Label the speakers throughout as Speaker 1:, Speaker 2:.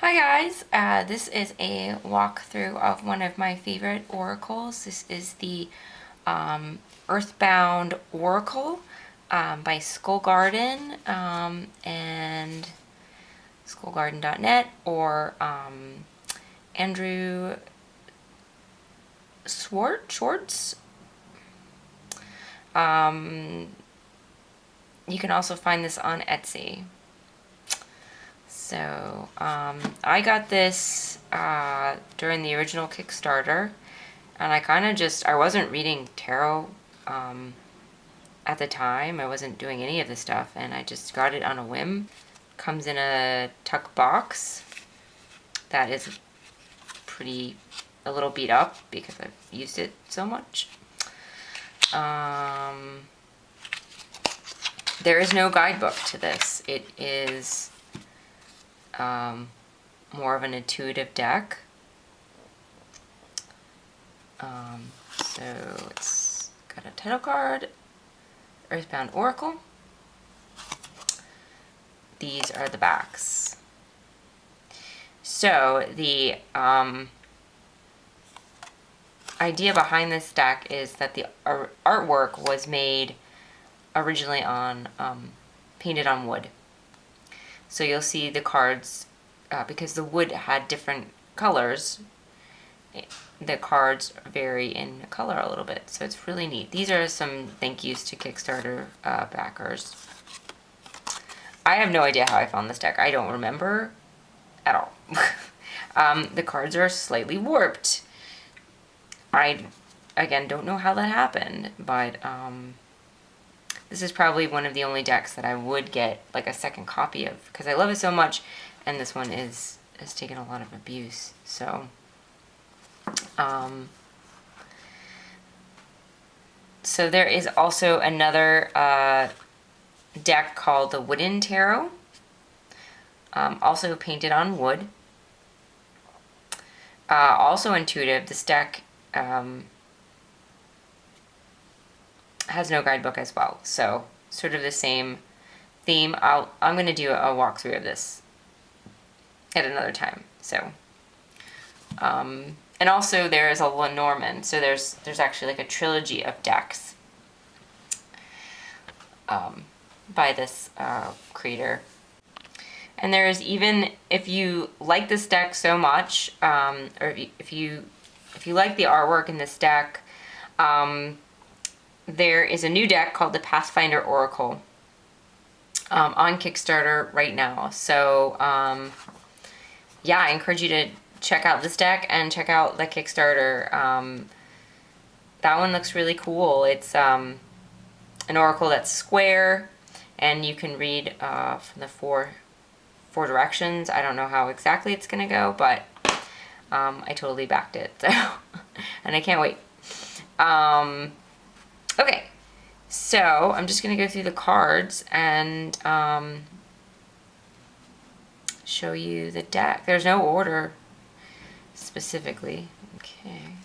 Speaker 1: Hi guys, this is a walkthrough of one of my favorite oracles. This is the Earthbound Oracle by Skull Garden and skullgarden.net or Andrew Schwartz. You can also find this on Etsy. So, I got this during the original Kickstarter, and I wasn't reading tarot at the time. I wasn't doing any of this stuff, and I just got it on a whim. Comes in a tuck box that is a little beat up because I've used it so much. There is no guidebook to this. It is more of an intuitive deck. So it's got a title card, Earthbound Oracle. These are the backs. So the idea behind this deck is that the artwork was made originally on painted on wood. So you'll see the cards, because the wood had different colors, the cards vary in color a little bit. So it's really neat. These are some thank yous to Kickstarter backers. I have no idea how I found this deck. I don't remember at all. The cards are slightly warped. I, again, don't know how that happened, but this is probably one of the only decks that I would get like a second copy of because I love it so much, and this one has taken a lot of abuse. So, so there is also another deck called the Wooden Tarot, also painted on wood. Also intuitive. This deck has no guidebook as well, so sort of the same theme. I'm going to do a walkthrough of this at another time. So, and also there is a Lenormand, so there's actually like a trilogy of decks by this creator. And there is even, if you like this deck so much, or if you like the artwork in this deck, there is a new deck called the Pathfinder Oracle on Kickstarter right now. So, yeah, I encourage you to check out this deck and check out the Kickstarter. That one looks really cool. It's an oracle that's square, and you can read from the four directions. I don't know how exactly it's going to go, but I totally backed it. So, and I can't wait. Okay, so I'm just going to go through the cards and show you the deck. There's no order specifically. Okay,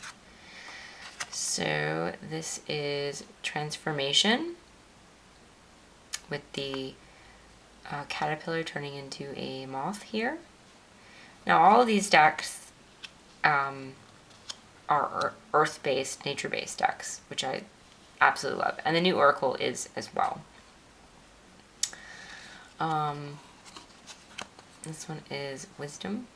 Speaker 1: so this is Transformation with the caterpillar turning into a moth here. Now all of these decks are earth-based, nature-based decks, which I absolutely love. And the new Oracle is as well. This one is Wisdom.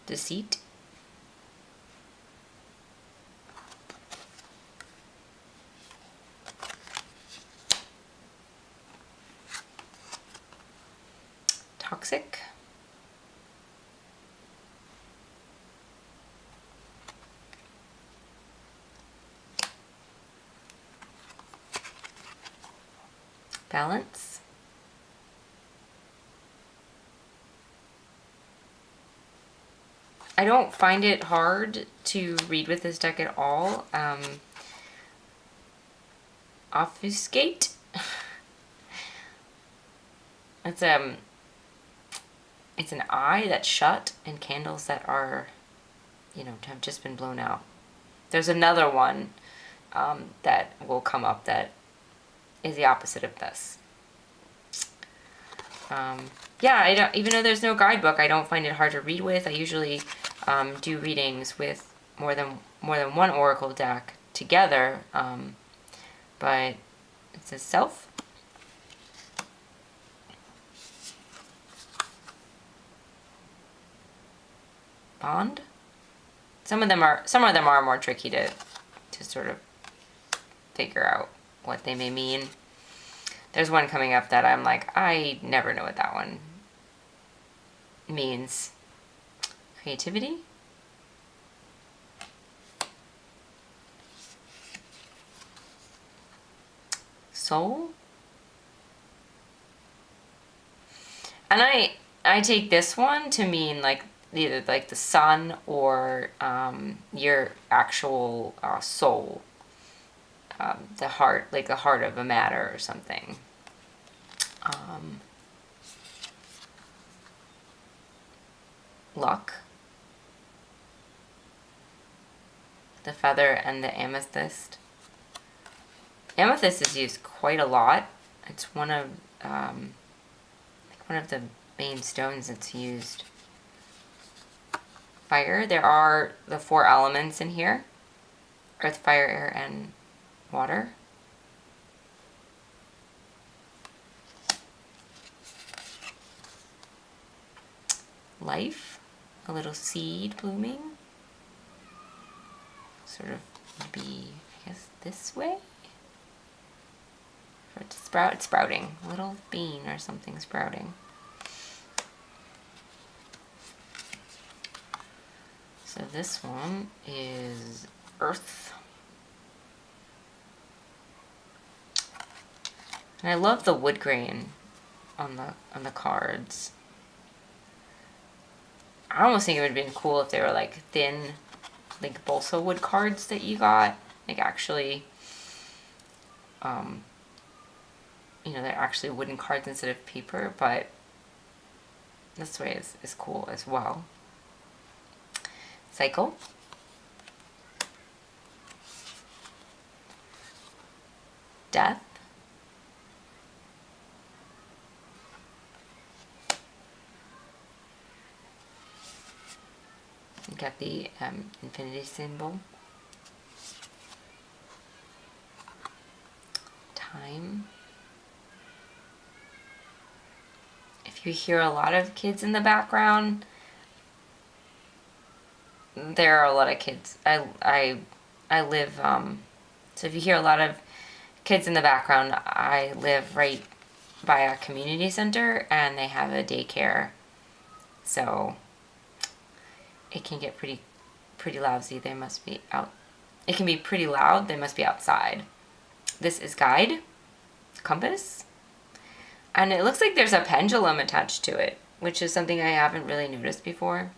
Speaker 1: Deceit. Toxic. Balance. I don't find it hard to read with this deck at all. Obfuscate. It's an eye that's shut and candles that are, have just been blown out. There's another one that will come up that is the opposite of this. Yeah, even though there's no guidebook, I don't find it hard to read with. I usually do readings with more than one oracle deck together, but it says self. Bond. Some of them are more tricky to sort of figure out what they may mean. There's one coming up that I'm like, I never know what that one means. Creativity. Soul. And I take this one to mean like either like the sun or your actual soul, the heart, like the heart of a matter or something. Luck. The feather and the amethyst. Amethyst is used quite a lot. It's one of the main stones that's used. Fire. There are the 4 elements in here: earth, fire, air, and water. Life. A little seed blooming. Sort of be, I guess, this way. For it to sprout. It's sprouting. A little bean or something sprouting. So this one is earth. And I love the wood grain on the cards. I almost think it would have been cool if they were like thin, like balsa wood cards that you got. Like actually, they're actually wooden cards instead of paper, but this way is cool as well. Cycle. Death. You got the infinity symbol. Time. If you hear a lot of kids in the background, there are a lot of kids. I live, so if you hear a lot of kids in the background, I live right by a community center and they have a daycare. So it can get pretty lousy. They must be out. It can be pretty loud. They must be outside. This is guide, compass, and it looks like there's a pendulum attached to it, which is something I haven't really noticed before.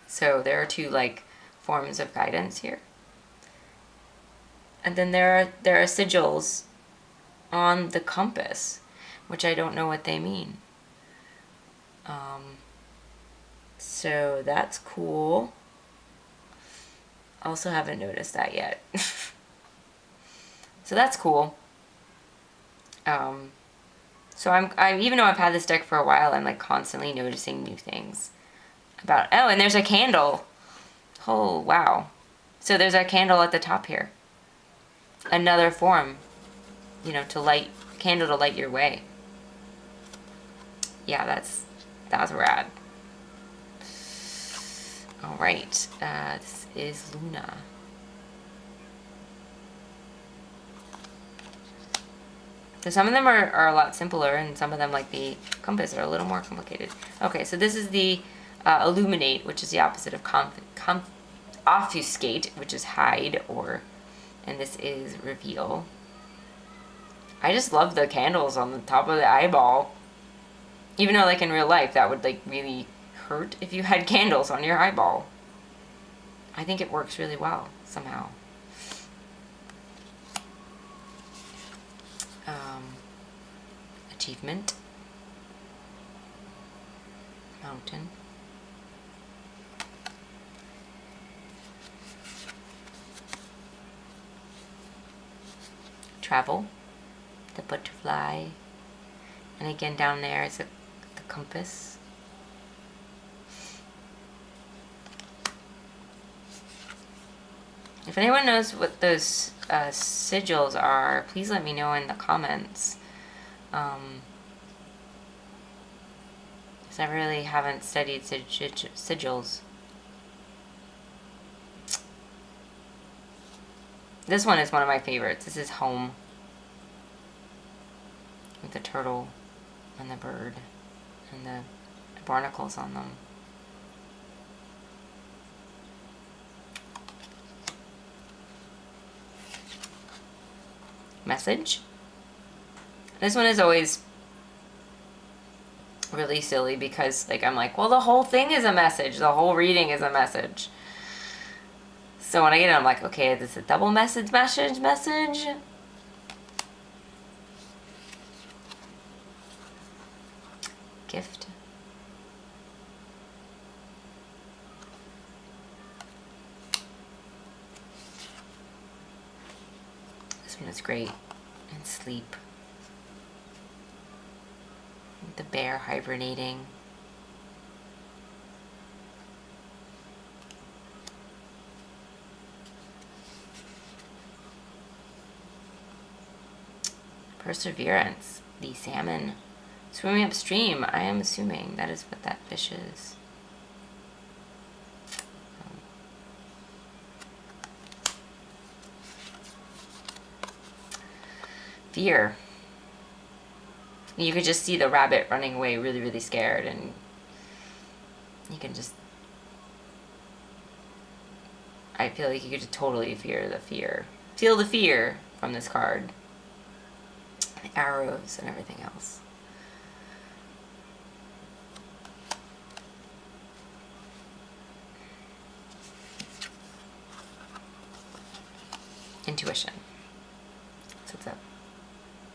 Speaker 1: So there are 2 like forms of guidance here. And then there are sigils on the compass, which I don't know what they mean. So that's cool. Also haven't noticed that yet. So that's cool. So I'm even though I've had this deck for a while, I'm like constantly noticing new things about. Oh, and there's a candle. Oh wow! So there's a candle at the top here. Another form, to light candle to light your way. Yeah, that's rad. All right, this is Luna. So some of them are a lot simpler, and some of them, like the compass, are a little more complicated. Okay, so this is the Illuminate, which is the opposite of obfuscate, which is hide, and this is reveal. I just love the candles on the top of the eyeball. Even though, like, in real life, that would, like, really hurt if you had candles on your eyeball. I think it works really well, somehow. Achievement. Mountain. travel, the butterfly, and again down there is the compass. If anyone knows what those sigils are, please let me know in the comments. Because I really haven't studied sigils. This one is one of my favorites. This is home. With the turtle and the bird and the barnacles on them. Message. This one is always really silly because like I'm like, well, the whole thing is a message. The whole reading is a message. So when I get it, I'm like, okay, this is a double message. Gift. This one is great. And sleep. The bear hibernating. Perseverance. The salmon swimming upstream. I am assuming that is what that fish is. Fear. You could just see the rabbit running away really, really scared, and you can just, I feel like you could just totally feel the fear from this card. The arrows and everything else. Intuition. So it's up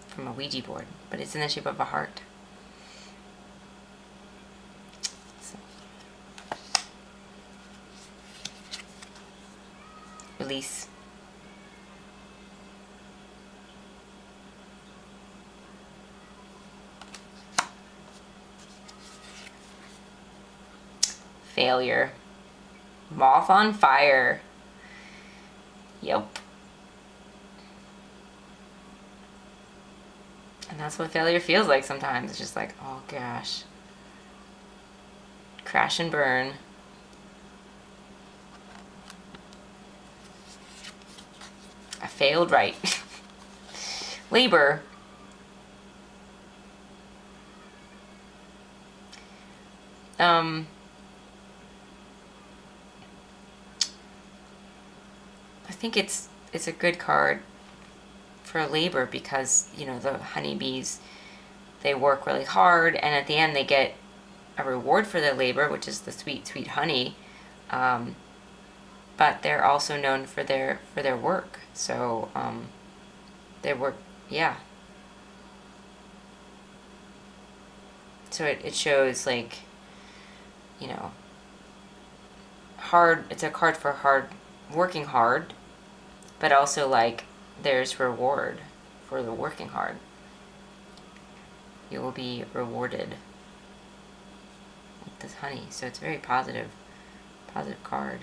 Speaker 1: from a Ouija board, but it's in the shape of a heart. So. Release. Failure. Moth on fire. Yep. And that's what failure feels like sometimes. It's just like, oh gosh. Crash and burn. I failed right. Labor. I think it's a good card for labor because, you know, the honeybees, they work really hard, and at the end they get a reward for their labor, which is the sweet, sweet honey. But they're also known for their work. So their work, yeah. So it shows, like, you know, hard. It's a card for working hard, but also like there's reward for the working hard. You will be rewarded with this honey. So it's a very positive card.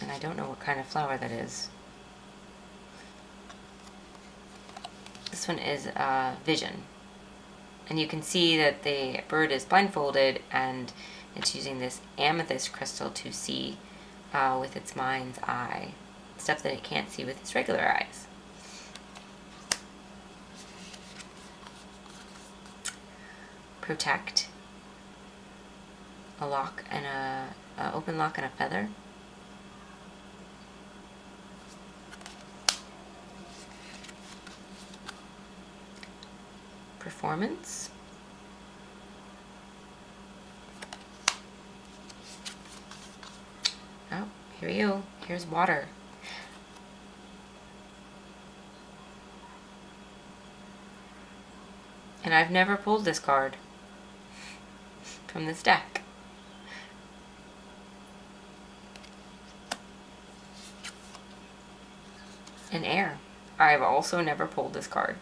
Speaker 1: And I don't know what kind of flower that is. This one is Vision. And you can see that the bird is blindfolded and it's using this amethyst crystal to see with its mind's eye. Stuff that it can't see with its regular eyes. Protect. A lock and a open lock and a feather. Performance. Oh, here we go. Here's water. And I've never pulled this card from this deck. and air. I've also never pulled this card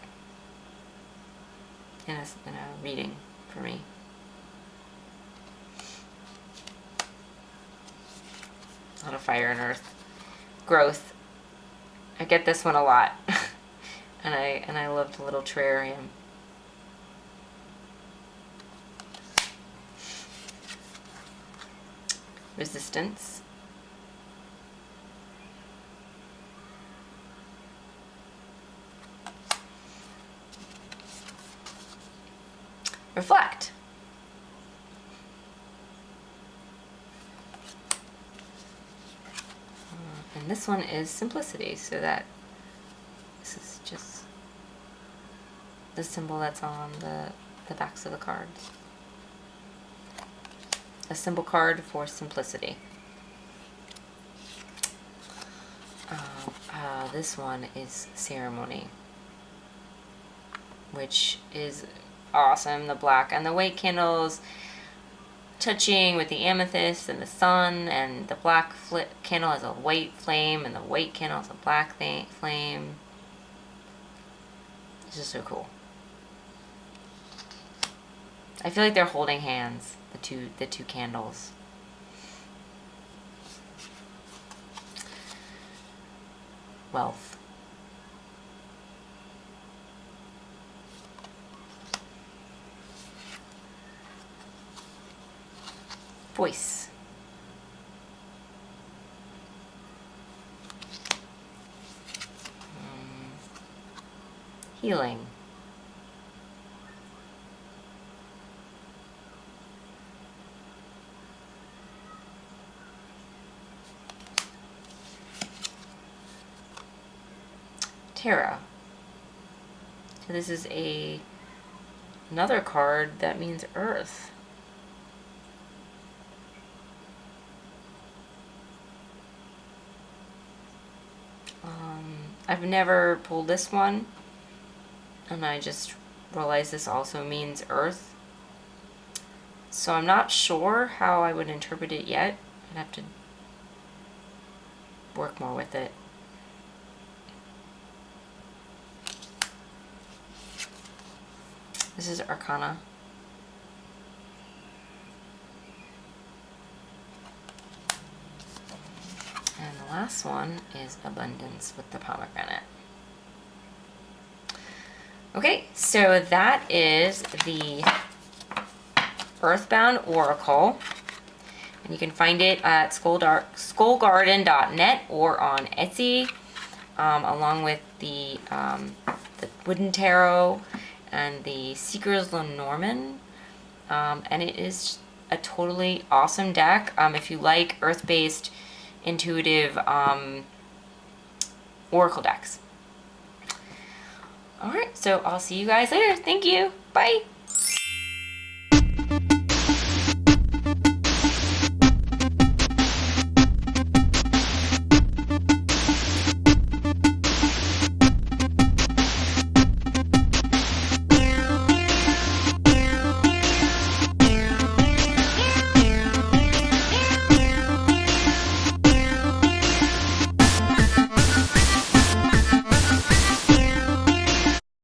Speaker 1: in a reading for me. A lot of fire and earth. Growth. I get this one a lot. and I love the little terrarium. Resistance. Reflect. And this one is simplicity, so that this is just the symbol that's on the backs of the cards. A symbol card for simplicity. This one is ceremony, which is awesome. The black and the white candles touching with the amethyst and the sun, and the black candle has a white flame, and the white candle has a black flame. It's just so cool. I feel like they're holding hands, the two candles. Wealth. Voice. Healing. Terra. So this is another card that means earth. I've never pulled this one, and I just realized this also means earth. So I'm not sure how I would interpret it yet. I'd have to work more with it. This is Arcana. And the last one is Abundance with the pomegranate. Okay, so that is the Earthbound Oracle. And you can find it at skullgarden.net or on Etsy, along with the Wooden Tarot and the Seeker's Lenormand. And it is a totally awesome deck. If you like earth-based, intuitive oracle decks. Alright, so I'll see you guys later. Thank you. Bye.